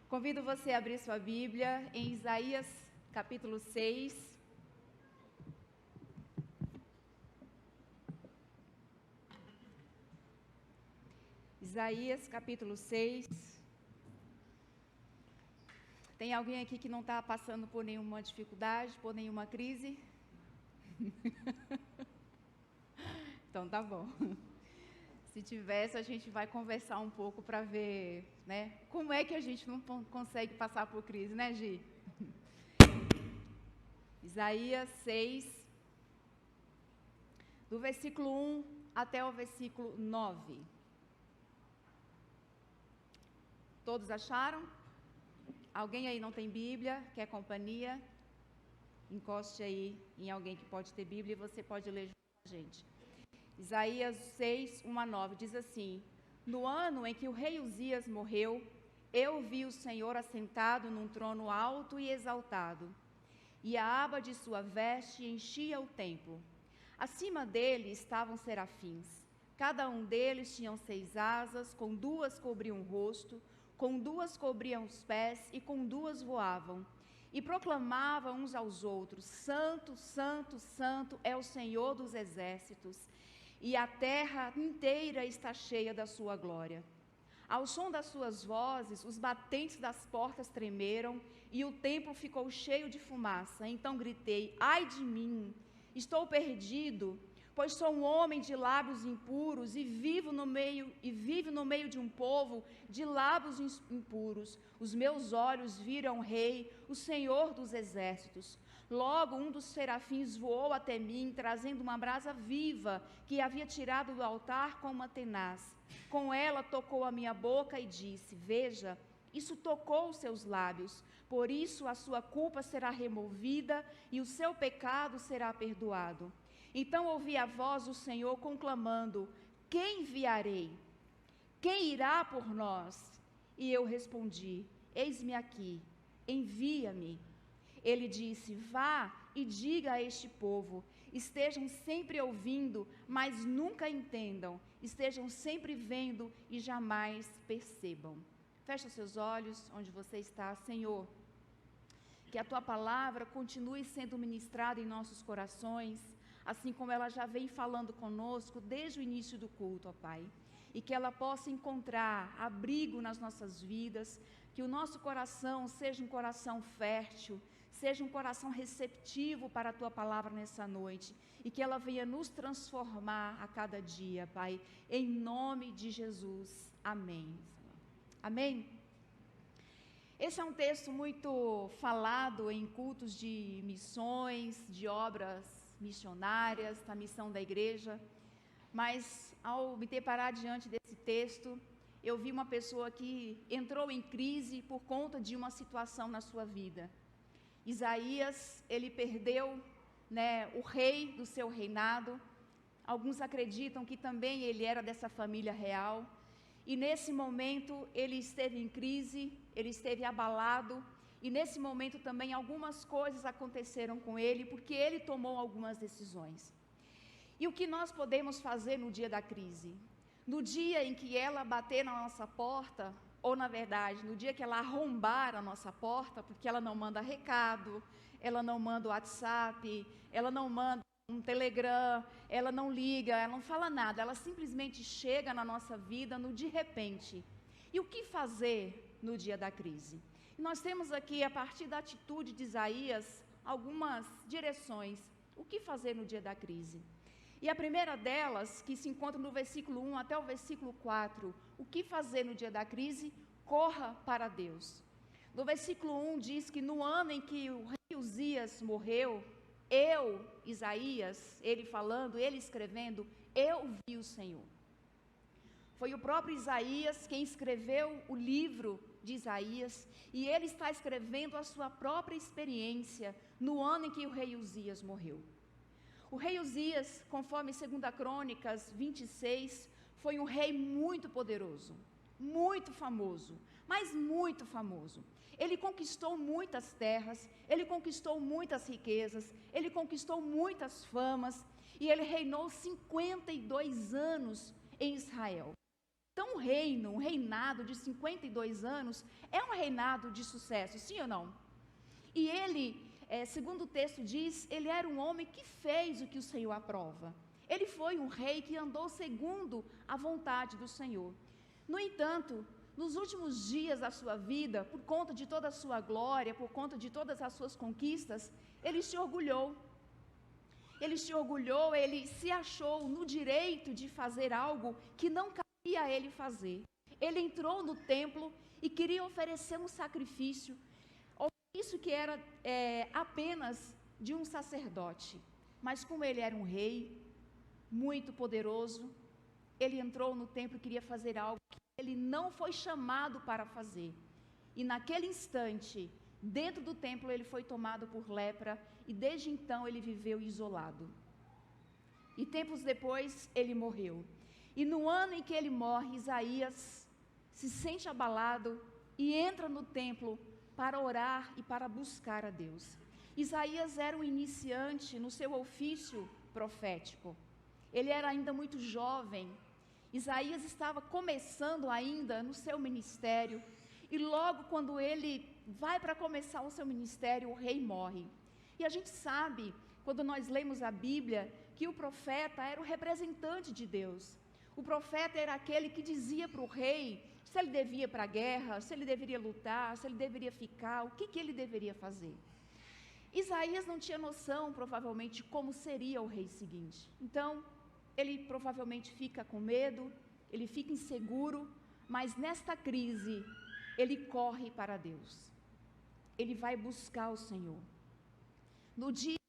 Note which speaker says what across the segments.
Speaker 1: Convido você a abrir sua Bíblia em Isaías capítulo 6. Isaías capítulo 6. Tem alguém aqui que não está passando por nenhuma dificuldade, por nenhuma crise? Então tá bom. Se tivesse, a gente vai conversar um pouco para ver, né? Como é que a gente não consegue passar por crise, né, Gi? Isaías 6, do versículo 1 até o versículo 9. Todos acharam? Alguém aí não tem Bíblia, quer companhia? Encoste aí em alguém que pode ter Bíblia e você pode ler junto com a gente. Isaías 6, 1 a 9, diz assim: No ano em que o rei Uzias morreu, eu vi o Senhor assentado num trono alto e exaltado, e a aba de sua veste enchia o templo. Acima dele estavam serafins. Cada um deles tinha 6 asas, com 2 cobriam o rosto, com 2 cobriam os pés e com 2 voavam. E proclamavam uns aos outros: Santo, Santo, Santo é o Senhor dos exércitos, e a terra inteira está cheia da sua glória. Ao som das suas vozes, os batentes das portas tremeram, e o templo ficou cheio de fumaça. Então gritei: ai de mim, estou perdido, pois sou um homem de lábios impuros e vivo no meio de um povo de lábios impuros. Os meus olhos viram o Rei, o Senhor dos exércitos. Logo um dos serafins voou até mim, trazendo uma brasa viva que havia tirado do altar com uma tenaz. Com ela tocou a minha boca e disse: veja, isso tocou os seus lábios, por isso a sua culpa será removida e o seu pecado será perdoado. Então ouvi a voz do Senhor conclamando: quem enviarei? Quem irá por nós? E eu respondi: eis-me aqui, envia-me. Ele disse: vá e diga a este povo: estejam sempre ouvindo, mas nunca entendam, estejam sempre vendo e jamais percebam. Fecha os seus olhos onde você está. Senhor, que a tua palavra continue sendo ministrada em nossos corações, assim como ela já vem falando conosco desde o início do culto, ó Pai, e que ela possa encontrar abrigo nas nossas vidas, que o nosso coração seja um coração fértil, seja um coração receptivo para a tua palavra nessa noite, e que ela venha nos transformar a cada dia, Pai, em nome de Jesus. Amém. Amém? Esse é um texto muito falado em cultos de missões, de obras missionárias, da missão da igreja, mas ao me deparar diante desse texto, eu vi uma pessoa que entrou em crise por conta de uma situação na sua vida. Isaías, ele perdeu, o rei do seu reinado. Alguns acreditam que também ele era dessa família real. E nesse momento ele esteve em crise, ele esteve abalado. E nesse momento também algumas coisas aconteceram com ele, porque ele tomou algumas decisões. E o que nós podemos fazer no dia da crise? No dia em que ela bater na nossa porta, ou na verdade, no dia que ela arrombar a nossa porta, porque ela não manda recado, ela não manda WhatsApp, ela não manda um Telegram, ela não liga, ela não fala nada, ela simplesmente chega na nossa vida no de repente. E o que fazer no dia da crise? Nós temos aqui, a partir da atitude de Isaías, algumas direções. O que fazer no dia da crise? E a primeira delas, que se encontra no versículo 1 até o versículo 4, o que fazer no dia da crise? Corra para Deus. No versículo 1 diz que no ano em que o rei Uzias morreu, eu, Isaías, ele falando, ele escrevendo, eu vi o Senhor. Foi o próprio Isaías quem escreveu o livro de Isaías, e ele está escrevendo a sua própria experiência no ano em que o rei Uzias morreu. O rei Uzias, conforme 2 Crônicas 26, foi um rei muito poderoso, muito famoso, mas muito famoso. Ele conquistou muitas terras, ele conquistou muitas riquezas, ele conquistou muitas famas, e ele reinou 52 anos em Israel. Então um reinado de 52 anos, é um reinado de sucesso, sim ou não? E ele, segundo o texto diz, ele era um homem que fez o que o Senhor aprova. Ele foi um rei que andou segundo a vontade do Senhor. No entanto, nos últimos dias da sua vida, por conta de toda a sua glória, por conta de todas as suas conquistas, ele se orgulhou. Ele se achou no direito de fazer algo que não cabia a ele fazer. Ele entrou no templo e queria oferecer um sacrifício, isso que era apenas de um sacerdote. Mas como ele era um rei, muito poderoso, ele entrou no templo e queria fazer algo que ele não foi chamado para fazer. E naquele instante, dentro do templo, ele foi tomado por lepra e desde então ele viveu isolado. E tempos depois, ele morreu. E no ano em que ele morre, Isaías se sente abalado e entra no templo para orar e para buscar a Deus. Isaías era um iniciante no seu ofício profético. Ele era ainda muito jovem. Isaías estava começando ainda no seu ministério. E logo quando ele vai para começar o seu ministério, o rei morre. E a gente sabe, quando nós lemos a Bíblia, que o profeta era o representante de Deus. O profeta era aquele que dizia para o rei se ele devia ir para a guerra, se ele deveria lutar, se ele deveria ficar, o que ele deveria fazer. Isaías não tinha noção, provavelmente, de como seria o rei seguinte. Então, ele provavelmente fica com medo, ele fica inseguro, mas nesta crise, ele corre para Deus. Ele vai buscar o Senhor. No dia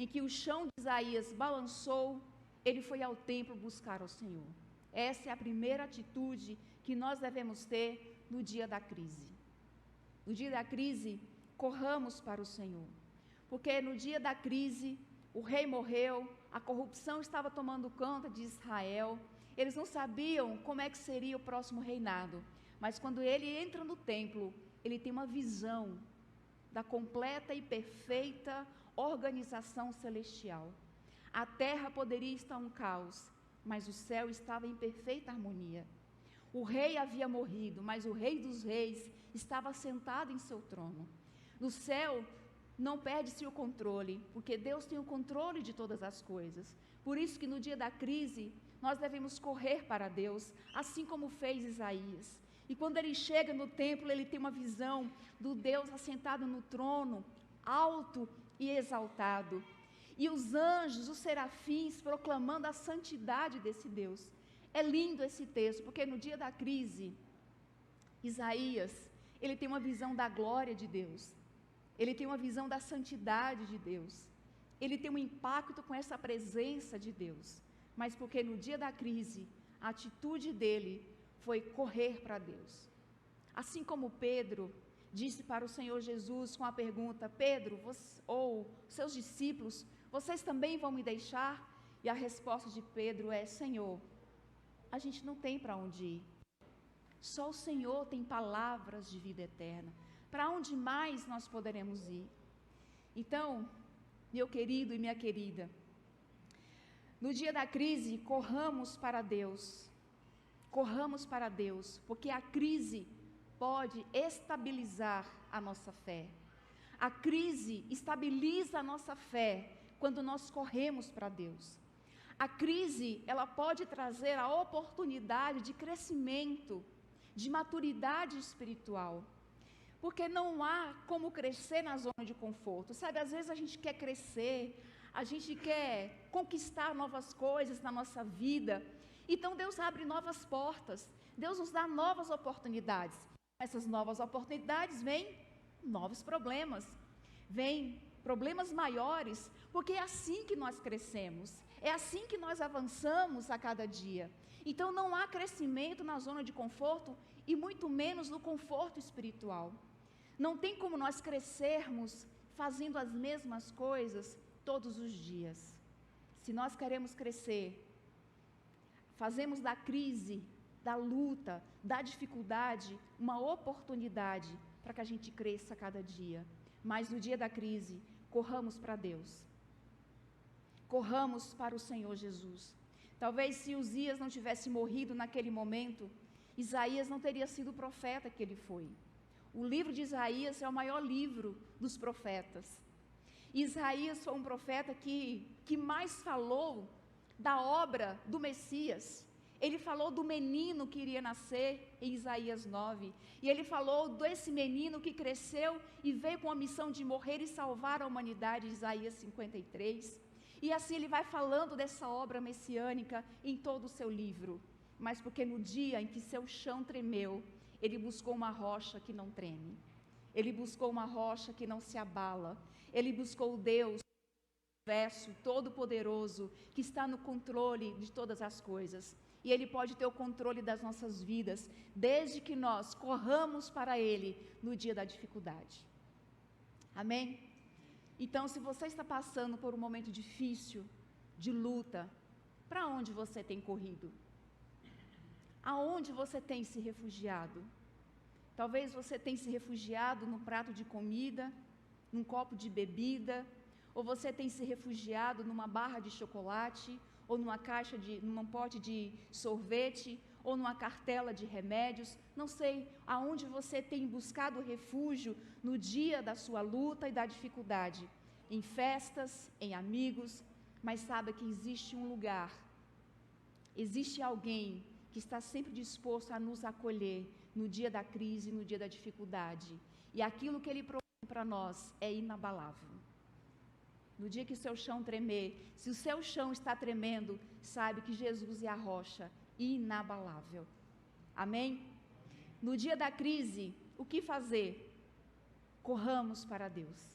Speaker 1: em que o chão de Isaías balançou, ele foi ao templo buscar o Senhor. Essa é a primeira atitude que nós devemos ter no dia da crise. No dia da crise, corramos para o Senhor. Porque no dia da crise, o rei morreu, a corrupção estava tomando conta de Israel. Eles não sabiam como é que seria o próximo reinado. Mas quando ele entra no templo, ele tem uma visão da completa e perfeita organização celestial. A terra poderia estar um caos, mas o céu estava em perfeita harmonia. O rei havia morrido, mas o rei dos reis estava sentado em seu trono. No céu não perde-se o controle, porque Deus tem o controle de todas as coisas. Por isso que no dia da crise, nós devemos correr para Deus, assim como fez Isaías. E quando ele chega no templo, ele tem uma visão do Deus assentado no trono, alto e exaltado. E os anjos, os serafins, proclamando a santidade desse Deus. É lindo esse texto, porque no dia da crise, Isaías, ele tem uma visão da glória de Deus. Ele tem uma visão da santidade de Deus. Ele tem um impacto com essa presença de Deus. Mas porque no dia da crise, a atitude dele foi correr para Deus. Assim como Pedro disse para o Senhor Jesus com a pergunta: Pedro, ou seus discípulos, vocês também vão me deixar? E a resposta de Pedro é: Senhor, a gente não tem para onde ir. Só o Senhor tem palavras de vida eterna. Para onde mais nós poderemos ir? Então, meu querido e minha querida, no dia da crise, corramos para Deus. Corramos para Deus, porque a crise pode estabilizar a nossa fé. A crise estabiliza a nossa fé quando nós corremos para Deus. A crise, ela pode trazer a oportunidade de crescimento, de maturidade espiritual. Porque não há como crescer na zona de conforto. Sabe, às vezes a gente quer crescer, a gente quer conquistar novas coisas na nossa vida. Então Deus abre novas portas, Deus nos dá novas oportunidades. Essas novas oportunidades vêm novos problemas, vêm problemas maiores, porque é assim que nós crescemos, é assim que nós avançamos a cada dia. Então não há crescimento na zona de conforto e muito menos no conforto espiritual. Não tem como nós crescermos fazendo as mesmas coisas todos os dias. Se nós queremos crescer, fazemos da crise, da luta, da dificuldade, uma oportunidade para que a gente cresça a cada dia. Mas no dia da crise, corramos para Deus. Corramos para o Senhor Jesus. Talvez se Uzias não tivesse morrido naquele momento, Isaías não teria sido o profeta que ele foi. O livro de Isaías é o maior livro dos profetas. Isaías foi um profeta que mais falou da obra do Messias. Ele falou do menino que iria nascer em Isaías 9. E ele falou desse menino que cresceu e veio com a missão de morrer e salvar a humanidade, Isaías 53. E assim ele vai falando dessa obra messiânica em todo o seu livro. Mas porque no dia em que seu chão tremeu, ele buscou uma rocha que não treme. Ele buscou uma rocha que não se abala. Ele buscou o Deus, o universo todo-poderoso, que está no controle de todas as coisas. E Ele pode ter o controle das nossas vidas, desde que nós corramos para Ele no dia da dificuldade. Amém? Então, se você está passando por um momento difícil, de luta, para onde você tem corrido? Aonde você tem se refugiado? Talvez você tenha se refugiado num prato de comida, num copo de bebida, ou você tem se refugiado numa barra de chocolate, ou num pote de sorvete, ou numa cartela de remédios. Não sei aonde você tem buscado refúgio no dia da sua luta e da dificuldade, em festas, em amigos, mas saiba que existe um lugar, existe alguém que está sempre disposto a nos acolher no dia da crise, no dia da dificuldade. E aquilo que Ele promete para nós é inabalável. No dia que o seu chão tremer, se o seu chão está tremendo, saiba que Jesus é a rocha inabalável. Amém? No dia da crise, o que fazer? Corramos para Deus.